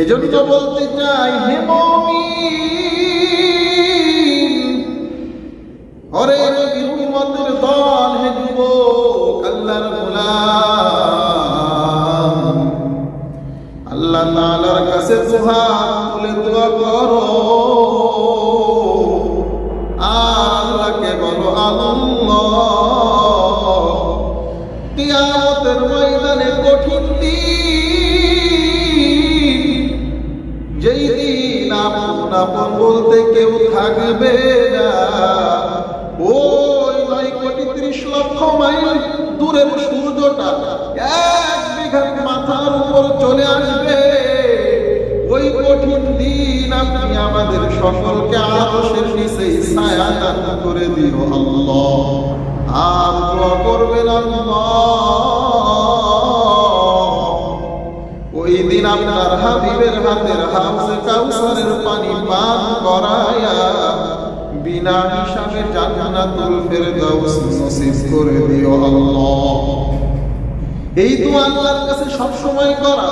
এজন্য বলতে চাই, হে মুমিন, ওরে নবীর উম্মতের দল, হে যুবক, আল্লাহর গোলাম, আল্লাহ তাআলার কাছে দুহাত তুলে দোয়া করো আর আল্লাহকে বলো, আল্লাহ, কিয়ামতের ময়দানে কঠিন দিন, যেই দিন আপন আপন বলতে কেউ থাকবে না, ওই 9,30,00,000 মাইল দূরের সূর্যটা 1 বিঘা মাথার উপর চলে আসবে, ওই কঠিন দিন আপনি আমাদের সকলকে আরশের নিচে ছায়া দান করে দিও আল্লাহ। আর দোয়া করবেন, আল্লাহ, ওই দিন আপনার হাবিবের হাতের হাউজে কাউসারের পানি পান করায়া বিনা হিসাবে জান্নাতুল ফেরদাউস নসিব করে দিও আল্লাহ। এই দোয়া আল্লাহর কাছে সব সময় করা,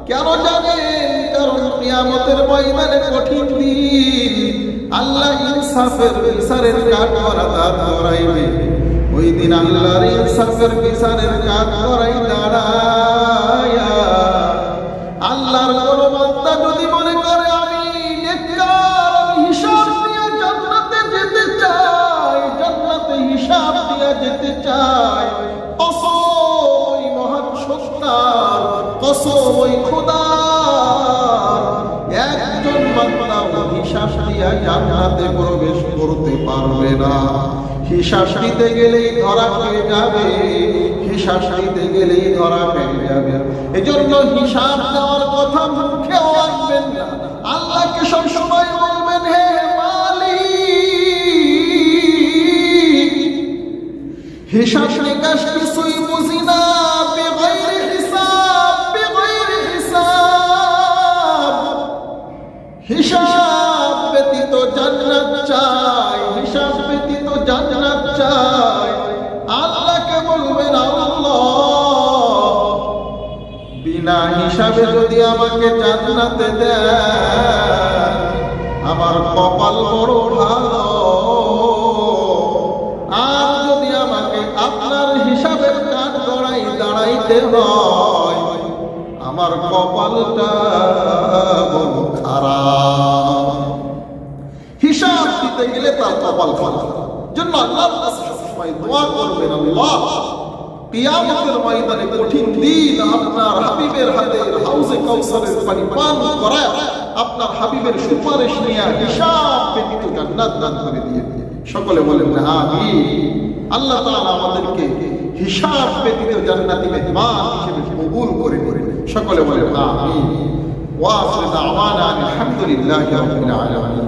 কেন জানেন? কারণ কিয়ামতের ময়দানে কঠিন দিন, আল্লাহ ইনসাফের বিচারের কাঠ করা তার করাইবে। ওই দিন আল্লাহর ইনসাফের বিচারের কাঠ করাই দাঁড়ায়া আল্লাহর কোন বান্দা যদি মনে করে আমি নেককার, আমি হিসাব দিয়ে জান্নাতে যেতে চাই, জান্নাতে হিসাব দিয়ে যেতে চাই, ওই মহান সত্তার কসম, ওই খোদার, একজন বান্দা হিসাব দিয়ে জান্নাতে প্রবেশ করতে পারবে না। হিসাব দিতে গেলেই ধরা খেয়ে যাবে, হিসাব দিতে গেলেই ধরা খেয়ে যাবে। এজন্য হিসাব দেওয়ার কথা মুখেও আনবেন না, আল্লাহকে সব সময় বলবেন, হে মালিক, হিসাব নিকাশ কিছুই বুঝি না, বেগাইরে হিসাব, বেগাইরে হিসাব, হিসাব ব্যতীত জান্নাত চাই, হিসাব ব্যতীত জান্নাত চাই। আল্লাহকে বলবেন, আল্লাহ, বিনা হিসাবে যদি আমাকে জান্নাতে দেন, আমার কপাল বড় ভালো, আর যদি আমাকে আপনার হিসাবের কাঠ গড়াই দাঁড়াইতে হয়, আমার কপালটা বড় খারাপ। হিসাব দিতে গেলে তার কপাল খারাপ। জন্য আল্লাহর কাছে সবসময় দোয়া করবেন, আল্লাহ, কিয়ামতের ময়দানে কঠিন দিন আপনার হাবিবের হাতের হাউজে কাউসারের পানি পান করায় আপনার হাবিবের সুপারিশ নিয়ে হিসাব ব্যতীত জান্নাত দান করে দিয়ে। সকলে বলেন আমিন। আল্লাহ তাআলা আমাদেরকে হিসাব ব্যতীত জান্নাতি মেহমান হিসেবে কবুল করে করে। সকলে বলেন আমিন। ওয়া আখিরু দাওয়ানা আলহামদুলিল্লাহি রাব্বিল আলামিন।